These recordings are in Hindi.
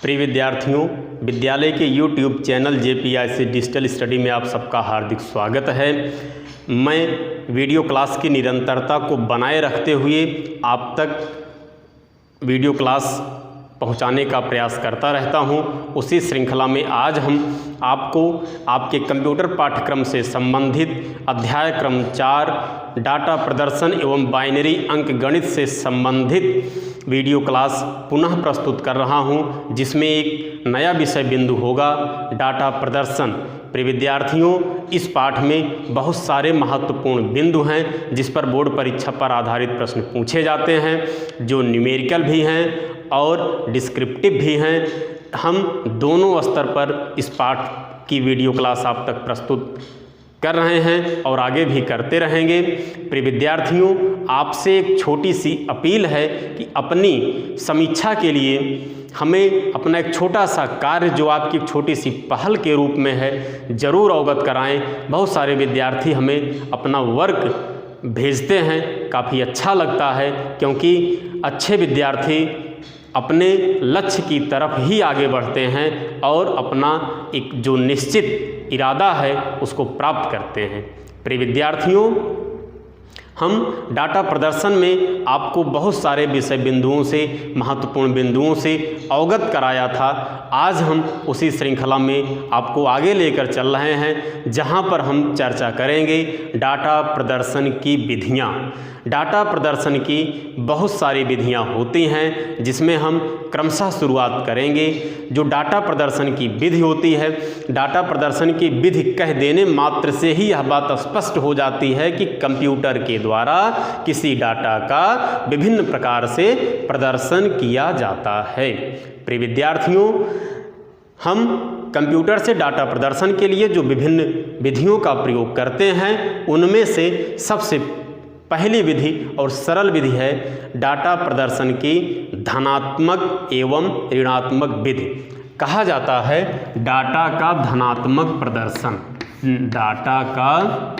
प्रिय विद्यार्थियों, विद्यालय के YouTube channel JPIC digital study में आप सबका हार्दिक स्वागत है। मैं वीडियो क्लास की निरंतरता को बनाए रखते हुए आप तक वीडियो क्लास पहुंचाने का प्रयास करता रहता हूं। उसी श्रृंखला में आज हम आपको आपके कंप्यूटर पाठ्यक्रम से संबंधित अध्याय क्रम 4 डाटा प्रदर्शन एवं बाइनरी अंकगणित से संबंधित वीडियो क्लास पुनः प्रस्तुत कर रहा हूं, जिसमें एक नया विषय बिंदु होगा डाटा प्रदर्शन। प्रिय विद्यार्थियों, इस पाठ में बहुत सारे महत्वपूर्ण बिंदु हैं जिस पर बोर्ड परीक्षा पर आधारित प्रश्न पूछे जाते हैं, जो न्यूमेरिकल भी हैं और डिस्क्रिप्टिव भी हैं। हम दोनों स्तर पर इस पाठ की वीडियो क्लास आप तक प्रस्तुत कर रहे हैं और आगे भी करते रहेंगे। प्रिय विद्यार्थियों, आपसे एक छोटी सी अपील है कि अपनी समीक्षा के लिए हमें अपना एक छोटा सा कार्य, जो आपकी एक छोटी सी पहल के रूप में है, ज़रूर अवगत कराएं। बहुत सारे विद्यार्थी हमें अपना वर्क भेजते हैं, काफ़ी अच्छा लगता है, क्योंकि अच्छे विद्यार्थी अपने लक्ष्य की तरफ ही आगे बढ़ते हैं और अपना एक जो निश्चित इरादा है उसको प्राप्त करते हैं। प्रिय विद्यार्थियों, हम डाटा प्रदर्शन में आपको बहुत सारे विषय बिंदुओं से, महत्वपूर्ण बिंदुओं से अवगत कराया था। आज हम उसी श्रृंखला में आपको आगे लेकर चल रहे हैं, जहां पर हम चर्चा करेंगे डाटा प्रदर्शन की विधियां। डाटा प्रदर्शन की बहुत सारी विधियां होती हैं, जिसमें हम क्रमशः शुरुआत करेंगे। जो डाटा प्रदर्शन की विधि होती है, डाटा प्रदर्शन की विधि कह देने मात्र से ही यह बात स्पष्ट हो जाती है कि कंप्यूटर के द्वारा किसी डाटा का विभिन्न प्रकार से प्रदर्शन किया जाता है। प्रिय विद्यार्थियों, हम कंप्यूटर से डाटा प्रदर्शन के लिए जो विभिन्न विधियों का प्रयोग करते हैं, उनमें से सबसे पहली विधि और सरल विधि है डाटा प्रदर्शन की धनात्मक एवं ऋणात्मक विधि। कहा जाता है डाटा का धनात्मक प्रदर्शन। डाटा का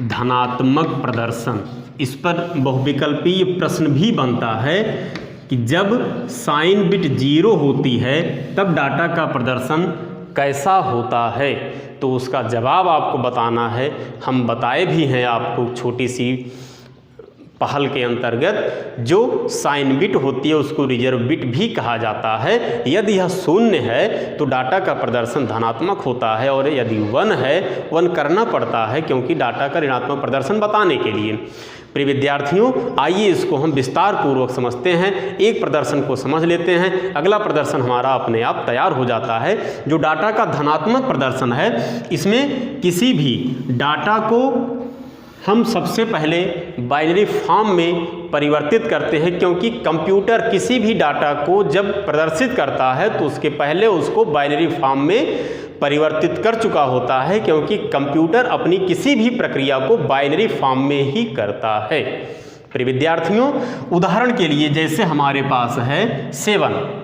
धनात्मक प्रदर्शन, इस पर बहुविकल्पीय प्रश्न भी बनता है कि जब साइन बिट 0 होती है तब डाटा का प्रदर्शन कैसा होता है। तो उसका जवाब आपको बताना है। हम बताए भी हैं आपको छोटी सी पहल के अंतर्गत। जो साइन बिट होती है उसको रिजर्व बिट भी कहा जाता है। यदि यह 0 है तो डाटा का प्रदर्शन धनात्मक होता है, और यदि 1 है, 1 करना पड़ता है, क्योंकि डाटा का ऋणात्मक प्रदर्शन बताने के लिए। प्रिय विद्यार्थियों, आइए इसको हम विस्तार पूर्वक समझते हैं। एक प्रदर्शन को समझ लेते हैं, अगला प्रदर्शन हमारा अपने आप तैयार हो जाता है। जो डाटा का धनात्मक प्रदर्शन है, इसमें किसी भी डाटा को हम सबसे पहले बाइनरी फॉर्म में परिवर्तित करते हैं, क्योंकि कंप्यूटर किसी भी डाटा को जब प्रदर्शित करता है तो उसके पहले उसको बाइनरी फॉर्म में परिवर्तित कर चुका होता है, क्योंकि कंप्यूटर अपनी किसी भी प्रक्रिया को बाइनरी फॉर्म में ही करता है। प्रिय विद्यार्थियों, उदाहरण के लिए जैसे हमारे पास है 7,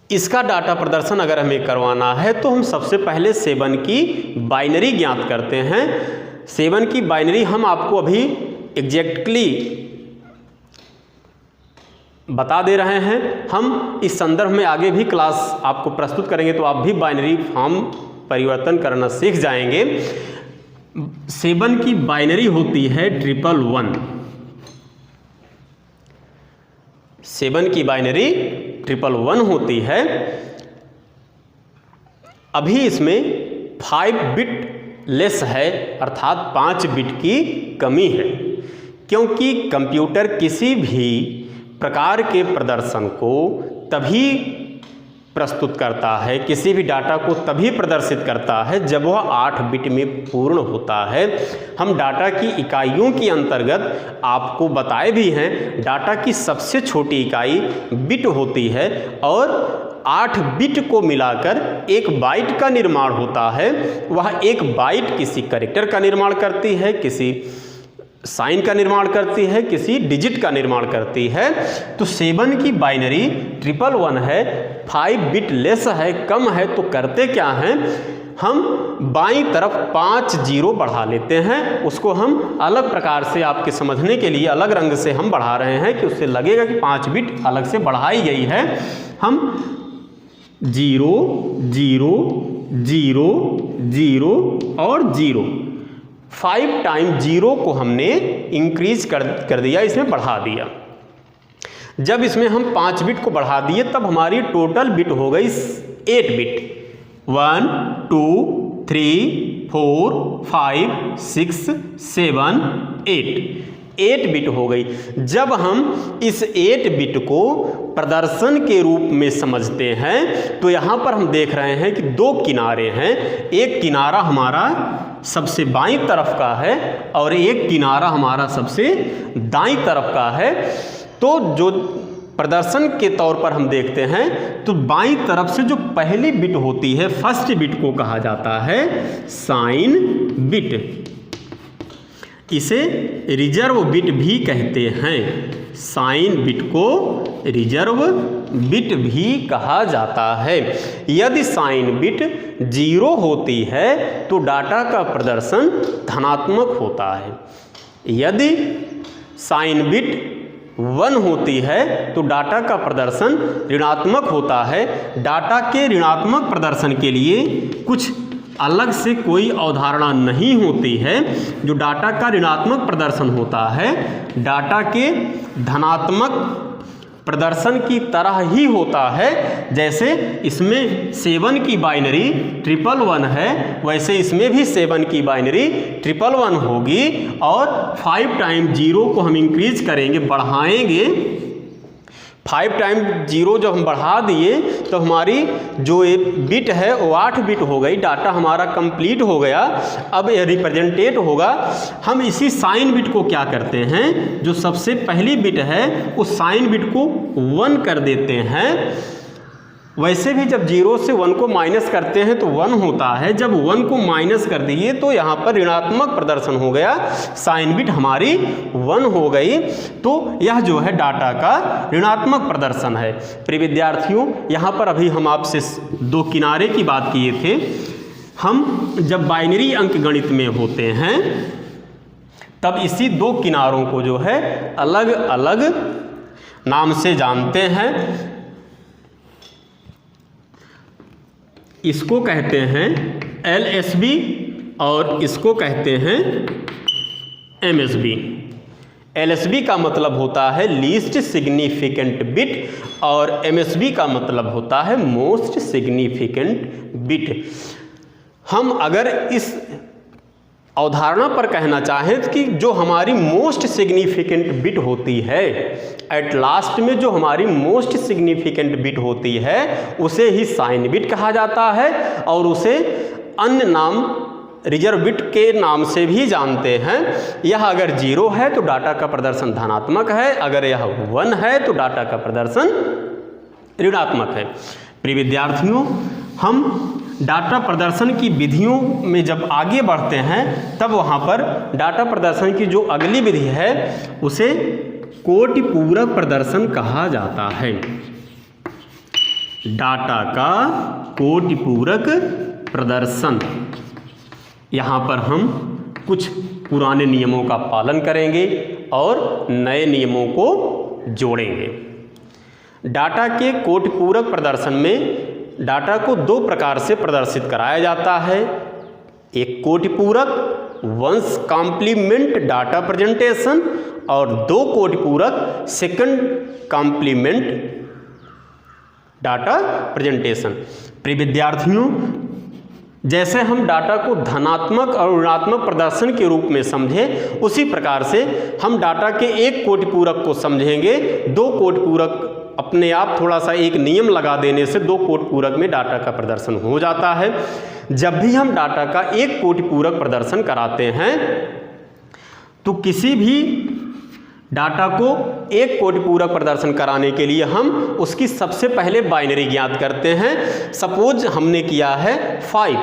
इसका डाटा प्रदर्शन अगर हमें करवाना है तो हम सबसे पहले 7 की बाइनरी ज्ञात करते हैं। 7 की बाइनरी हम आपको अभी एग्जैक्टली बता दे रहे हैं। हम इस संदर्भ में आगे भी क्लास आपको प्रस्तुत करेंगे, तो आप भी बाइनरी फॉर्म परिवर्तन करना सीख जाएंगे। 7 की बाइनरी होती है 111। 7 की बाइनरी 111 होती है। अभी इसमें 5 बिट लेस है, अर्थात 5 बिट की कमी है, क्योंकि कंप्यूटर किसी भी प्रकार के प्रदर्शन को तभी प्रस्तुत करता है, किसी भी डाटा को तभी प्रदर्शित करता है जब वह 8 बिट में पूर्ण होता है। हम डाटा की इकाइयों के अंतर्गत आपको बताए भी हैं, डाटा की सबसे छोटी इकाई बिट होती है, और 8 बिट को मिलाकर 1 बाइट का निर्माण होता है। वह 1 बाइट किसी कैरेक्टर का निर्माण करती है, किसी साइन का निर्माण करती है, किसी डिजिट का निर्माण करती है। तो 7 की बाइनरी 111 है, 5 बिट लेस है, कम है। तो करते क्या हैं, हम बाईं तरफ 5 जीरो बढ़ा लेते हैं। उसको हम अलग प्रकार से आपके समझने के लिए अलग रंग से हम बढ़ा रहे हैं कि उससे लगेगा कि 5 बिट अलग से बढ़ाई गई है। हम 0 0 0 0 और 0 5 टाइम 0 को हमने इंक्रीज कर दिया, इसमें बढ़ा दिया। जब इसमें हम 5 बिट को बढ़ा दिए तब हमारी टोटल बिट हो गई 8 बिट। 1 2 3 4 5 6 7 8 बिट हो गई। जब हम इस 8 बिट को प्रदर्शन के रूप में समझते हैं तो यहाँ पर हम देख रहे हैं कि 2 किनारे हैं। एक किनारा हमारा सबसे बाईं तरफ का है और एक किनारा हमारा सबसे दाईं तरफ का है। तो जो प्रदर्शन के तौर पर हम देखते हैं तो बाईं तरफ से जो पहली बिट होती है, फर्स्ट बिट को कहा जाता है साइन बिट। इसे रिजर्व बिट भी कहते हैं। साइन बिट को रिजर्व बिट भी कहा जाता है। यदि साइन बिट 0 होती है तो डाटा का प्रदर्शन धनात्मक होता है। यदि साइन बिट 1 होती है तो डाटा का प्रदर्शन ऋणात्मक होता है। डाटा के ऋणात्मक प्रदर्शन के लिए कुछ अलग से कोई अवधारणा नहीं होती है। जो डाटा का ऋणात्मक प्रदर्शन होता है डाटा के धनात्मक प्रदर्शन की तरह ही होता है। जैसे इसमें 7 की बाइनरी 111 है, वैसे इसमें भी 7 की बाइनरी 111 होगी और 5 टाइम 0 को हम इंक्रीज करेंगे, बढ़ाएंगे। 5 टाइम 0 जब हम बढ़ा दिए तो हमारी जो बिट है वो 8 बिट हो गई। डाटा हमारा कंप्लीट हो गया। अब यह रिप्रेजेंटेट होगा। हम इसी साइन बिट को क्या करते हैं, जो सबसे पहली बिट है उस साइन बिट को 1 कर देते हैं। वैसे भी जब 0 से 1 को माइनस करते हैं तो 1 होता है। जब 1 को माइनस कर दिए तो यहाँ पर ऋणात्मक प्रदर्शन हो गया, साइन बिट हमारी 1 हो गई। तो यह जो है डाटा का ऋणात्मक प्रदर्शन है। प्रिय विद्यार्थियों, यहाँ पर अभी हम आपसे 2 किनारे की बात किए थे। हम जब बाइनरी अंक गणित में होते हैं तब इसी 2 किनारों को जो है अलग अलग नाम से जानते हैं। इसको कहते हैं LSB और इसको कहते हैं MSB। LSB का मतलब होता है लीस्ट सिग्निफिकेंट बिट और MSB का मतलब होता है मोस्ट सिग्निफिकेंट बिट। हम अगर इस अवधारणा पर कहना चाहें कि जो हमारी मोस्ट सिग्निफिकेंट बिट होती है, एट लास्ट में जो हमारी मोस्ट सिग्निफिकेंट बिट होती है उसे ही साइन बिट कहा जाता है और उसे अन्य नाम रिजर्व बिट के नाम से भी जानते हैं। यह अगर 0 है तो डाटा का प्रदर्शन धनात्मक है, अगर यह 1 है तो डाटा का प्रदर्शन ऋणात्मक है। प्रिय विद्यार्थियों, हम डाटा प्रदर्शन की विधियों में जब आगे बढ़ते हैं तब वहाँ पर डाटा प्रदर्शन की जो अगली विधि है उसे कोटि पूरक प्रदर्शन कहा जाता है। डाटा का कोटि पूरक प्रदर्शन। यहाँ पर हम कुछ पुराने नियमों का पालन करेंगे और नए नियमों को जोड़ेंगे। डाटा के कोटि पूरक प्रदर्शन में डाटा को 2 प्रकार से प्रदर्शित कराया जाता है। एक कोटि पूरक वंस कॉम्प्लीमेंट डाटा प्रेजेंटेशन और 2 कोटि पूरक सेकंड कॉम्प्लीमेंट डाटा प्रेजेंटेशन। प्रिय विद्यार्थियों, जैसे हम डाटा को धनात्मक और ऋणात्मक प्रदर्शन के रूप में समझे, उसी प्रकार से हम डाटा के एक कोटि पूरक को समझेंगे। 2 कोटि पूरक अपने आप थोड़ा सा एक नियम लगा देने से 2 कोटि पूरक में डाटा का प्रदर्शन हो जाता है। जब भी हम डाटा का एक कोटि पूरक प्रदर्शन कराते हैं तो किसी भी डाटा को एक कोटि पूरक प्रदर्शन कराने के लिए हम उसकी सबसे पहले बाइनरी ज्ञात करते हैं। सपोज हमने किया है 5,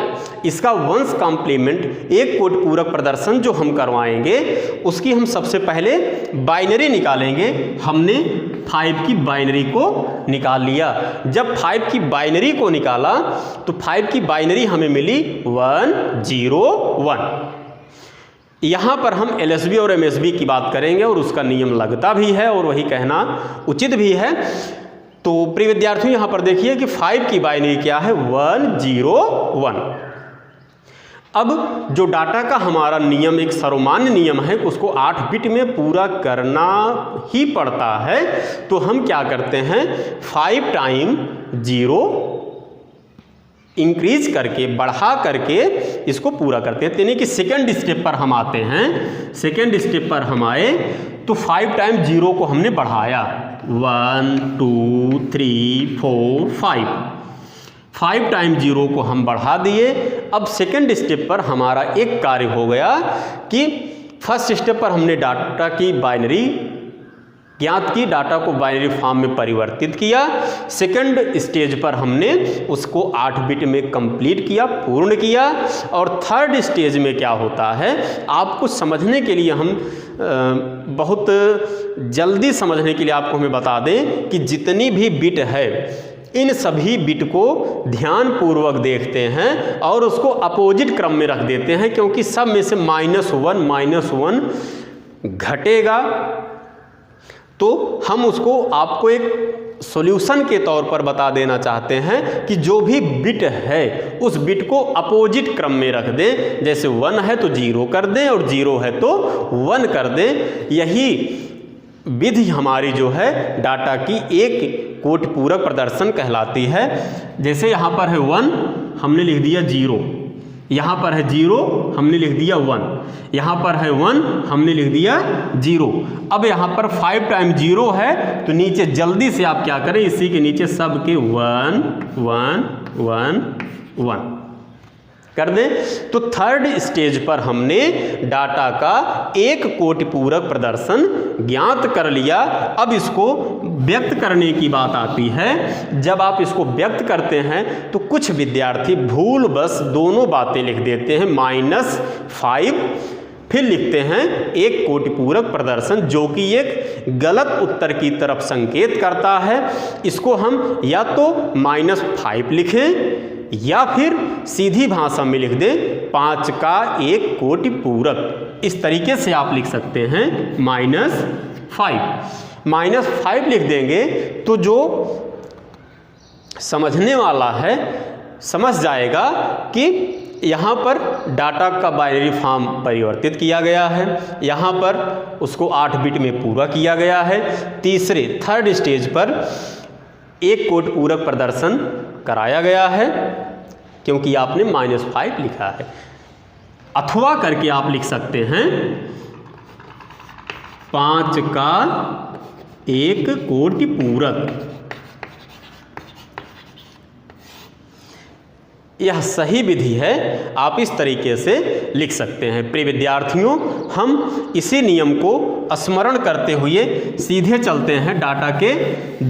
इसका वंश कॉम्प्लीमेंट एक कोटि पूरक प्रदर्शन जो हम करवाएंगे उसकी हम सबसे पहले बाइनरी निकालेंगे। हमने 5 की बाइनरी को निकाल लिया। जब 5 की बाइनरी को निकाला तो 5 की बाइनरी हमें मिली 1 0 1। यहाँ पर हम LSB और MSB की बात करेंगे और उसका नियम लगता भी है और वही कहना उचित भी है। तो प्रिय विद्यार्थियों यहाँ पर देखिए कि 5 की बाइनरी क्या है 1 0 1। अब जो डाटा का हमारा नियम एक सर्वमान्य नियम है उसको 8 बिट में पूरा करना ही पड़ता है। तो हम क्या करते हैं 5 टाइम 0 इंक्रीज करके बढ़ा करके इसको पूरा करते हैं। यानी कि सेकेंड स्टेप पर हम आते हैं। सेकेंड स्टेप पर हम आए तो 5 टाइम 0 को हमने बढ़ाया 1 2 3 4 5 टाइम 0 को हम बढ़ा दिए। अब सेकेंड स्टेप पर हमारा एक कार्य हो गया कि फर्स्ट स्टेप पर हमने डाटा की बाइनरी ज्ञात की, डाटा को बाइनरी फॉर्म में परिवर्तित किया। सेकंड स्टेज पर हमने उसको 8 बिट में कंप्लीट किया, पूर्ण किया। और थर्ड स्टेज में क्या होता है आपको समझने के लिए हम बहुत जल्दी समझने के लिए आपको हमें बता दें कि जितनी भी बिट है इन सभी बिट को ध्यानपूर्वक देखते हैं और उसको अपोजिट क्रम में रख देते हैं, क्योंकि सब में से -1 घटेगा। तो हम उसको आपको एक सॉल्यूशन के तौर पर बता देना चाहते हैं कि जो भी बिट है उस बिट को अपोजिट क्रम में रख दें। जैसे 1 है तो 0 कर दें और 0 है तो 1 कर दें। यही विधि हमारी जो है डाटा की एक कोटि पूरक प्रदर्शन कहलाती है। जैसे यहाँ पर है 1 हमने लिख दिया 0, यहाँ पर है 0 हमने लिख दिया 1, यहाँ पर है 1 हमने लिख दिया 0। अब यहाँ पर 5 टाइम 0 है तो नीचे जल्दी से आप क्या करें इसी के नीचे सब के 1 1 1 1 कर दें। तो थर्ड स्टेज पर हमने डाटा का एक कोटि पूरक प्रदर्शन ज्ञात कर लिया। अब इसको व्यक्त करने की बात आती है। जब आप इसको व्यक्त करते हैं तो कुछ विद्यार्थी भूलवश दोनों बातें लिख देते हैं -5 फिर लिखते हैं एक कोटि पूरक प्रदर्शन, जो कि एक गलत उत्तर की तरफ संकेत करता है। इसको हम या तो -5 लिखें या फिर सीधी भाषा में लिख दें 5 का एक कोटि पूरक। इस तरीके से आप लिख सकते हैं -5 लिख देंगे तो जो समझने वाला है समझ जाएगा कि यहाँ पर डाटा का बाइनरी फॉर्म परिवर्तित किया गया है, यहाँ पर उसको 8 बिट में पूरा किया गया है। थर्ड स्टेज पर एक कोटि पूरक प्रदर्शन कराया गया है क्योंकि आपने -5 लिखा है। अथवा करके आप लिख सकते हैं 5 का एक कोटि पूरक। यह सही विधि है, आप इस तरीके से लिख सकते हैं। प्रिय विद्यार्थियों, हम इसी नियम को स्मरण करते हुए सीधे चलते हैं डाटा के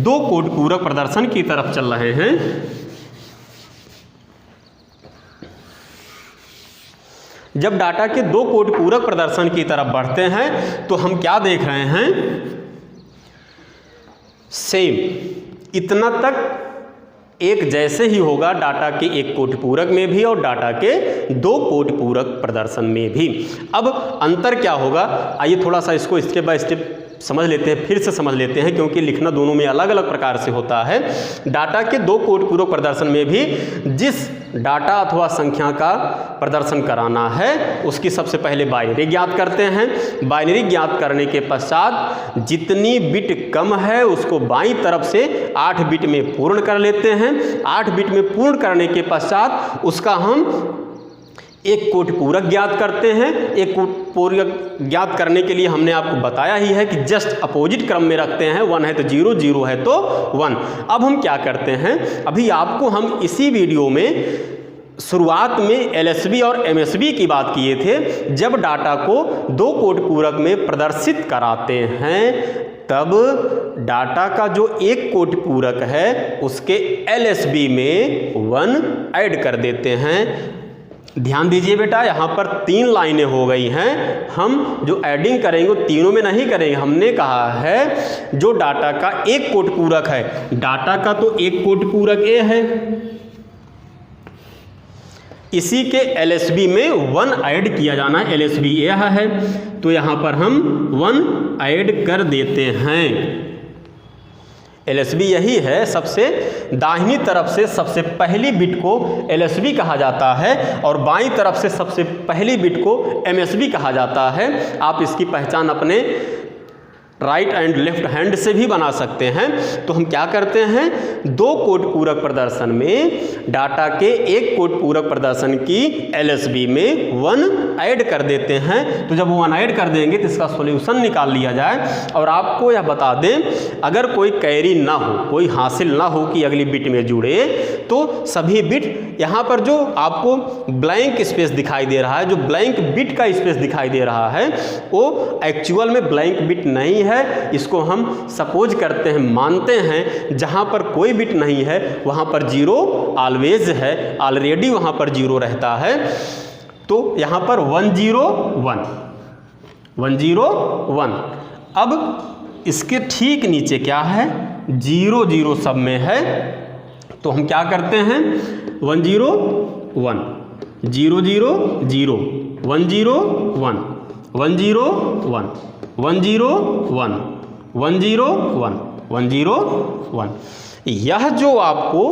2 कोटि पूरक प्रदर्शन की तरफ चल रहे हैं। जब डाटा के 2 कोटि पूरक प्रदर्शन की तरफ बढ़ते हैं तो हम क्या देख रहे हैं, सेम इतना तक एक जैसे ही होगा डाटा के एक कोटि पूरक में भी और डाटा के 2 कोटि पूरक प्रदर्शन में भी। अब अंतर क्या होगा, आइए थोड़ा सा इसको स्टेप बाय स्टेप समझ लेते हैं, फिर से समझ लेते हैं, क्योंकि लिखना दोनों में अलग अलग प्रकार से होता है। डाटा के 2 कोटि पूरक प्रदर्शन में भी जिस डाटा अथवा संख्या का प्रदर्शन कराना है उसकी सबसे पहले बाइनरी ज्ञात करते हैं। बाइनरी ज्ञात करने के पश्चात जितनी बिट कम है उसको बाईं तरफ से 8 बिट में पूर्ण कर लेते हैं। 8 बिट में पूर्ण करने के पश्चात उसका हम एक कोटि पूरक ज्ञात करते हैं। एक कोटि पूरक ज्ञात करने के लिए हमने आपको बताया ही है कि जस्ट अपोजिट क्रम में रखते हैं। 1 है तो 0, 0 है तो 1। अब हम क्या करते हैं, अभी आपको हम इसी वीडियो में शुरुआत में एलएसबी और एमएसबी की बात किए थे। जब डाटा को दो कोड पूरक में प्रदर्शित कराते हैं तब डाटा का जो एक कोड पूरक है उसके एलएसबी में 1 ऐड कर देते हैं। ध्यान दीजिए बेटा, यहाँ पर 3 लाइनें हो गई हैं। हम जो एडिंग करेंगे वो तीनों में नहीं करेंगे। हमने कहा है जो डाटा का एक कोड पूरक है, डाटा का तो एक कोड पूरक ए है, इसी के एलएसबी में 1 ऐड किया जाना है। एलएसबी यह है तो यहाँ पर हम 1 ऐड कर देते हैं। एलएसबी यही है, सबसे दाहिनी तरफ से सबसे पहली बिट को एलएसबी कहा जाता है और बाईं तरफ से सबसे पहली बिट को एमएसबी कहा जाता है। आप इसकी पहचान अपने राइट एंड लेफ्ट हैंड से भी बना सकते हैं। तो हम क्या करते हैं, दो कोड पूरक प्रदर्शन में डाटा के एक कोड पूरक प्रदर्शन की एलएसबी में 1 ऐड कर देते हैं। तो जब 1 ऐड कर देंगे तो इसका सॉल्यूशन निकाल लिया जाए। और आपको यह बता दें, अगर कोई कैरी ना हो, कोई हासिल ना हो कि अगली बिट में जुड़े, तो सभी बिट यहाँ पर जो आपको ब्लैंक स्पेस दिखाई दे रहा है, जो ब्लैंक बिट का स्पेस दिखाई दे रहा है, वो एक्चुअल में ब्लैंक बिट नहीं है। इसको हम सपोज करते हैं, मानते हैं जहां पर कोई बिट नहीं है वहां पर 0 ऑलवेज है, ऑलरेडी वहां पर 0 रहता है। तो यहां पर 1 0 1 1 0 1। अब इसके ठीक नीचे क्या है, 0 0 सब में है। तो हम क्या करते हैं, 1 0 1 0 0 0 1 0 1 1 0 1 1 0 1 1 0 1 1 0 1। यह जो आपको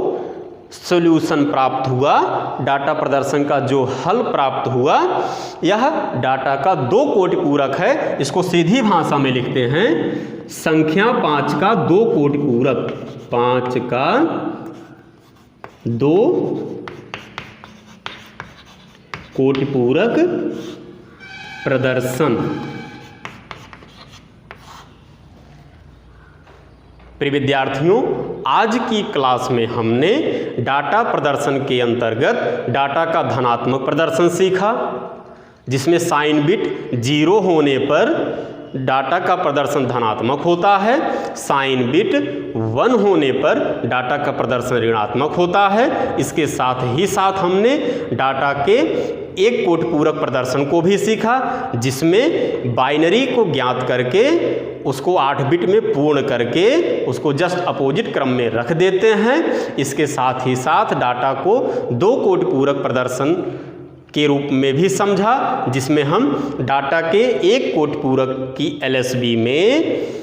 सॉल्यूशन प्राप्त हुआ, डाटा प्रदर्शन का जो हल प्राप्त हुआ, यह डाटा का दो कोड पूरक है। इसको सीधी भाषा में लिखते हैं, संख्या 5 का 2 कोड पूरक, 5 का 2 कोड पूरक प्रदर्शन। प्रिय विद्यार्थियों, आज की क्लास में हमने डाटा प्रदर्शन के अंतर्गत डाटा का धनात्मक प्रदर्शन सीखा, जिसमें साइन बिट 0 होने पर डाटा का प्रदर्शन धनात्मक होता है, साइन बिट 1 होने पर डाटा का प्रदर्शन ऋणात्मक होता है। इसके साथ ही साथ हमने डाटा के एक कोड पूरक प्रदर्शन को भी सीखा, जिसमें बाइनरी को ज्ञात करके उसको 8 बिट में पूर्ण करके उसको जस्ट अपोजिट क्रम में रख देते हैं। इसके साथ ही साथ डाटा को 2 कोड पूरक प्रदर्शन के रूप में भी समझा, जिसमें हम डाटा के एक कोड पूरक की एलएसबी में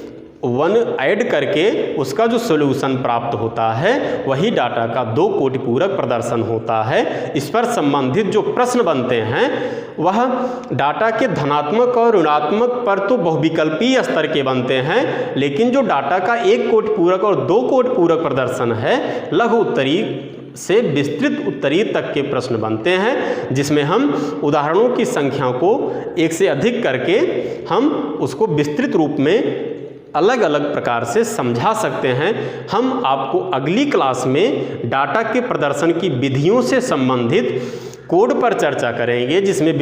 1 ऐड करके उसका जो सॉल्यूशन प्राप्त होता है वही डाटा का 2 कोड पूरक प्रदर्शन होता है। इस पर संबंधित जो प्रश्न बनते हैं वह डाटा के धनात्मक और ऋणात्मक पर तो बहुविकल्पीय स्तर के बनते हैं, लेकिन जो डाटा का एक कोड पूरक और 2 कोड पूरक प्रदर्शन है, लघु उत्तरी से विस्तृत उत्तरीय तक के प्रश्न बनते हैं, जिसमें हम उदाहरणों की संख्या को एक से अधिक करके हम उसको विस्तृत रूप में अलग अलग प्रकार से समझा सकते हैं। हम आपको अगली क्लास में डाटा के प्रदर्शन की विधियों से संबंधित कोड पर चर्चा करेंगे, जिसमें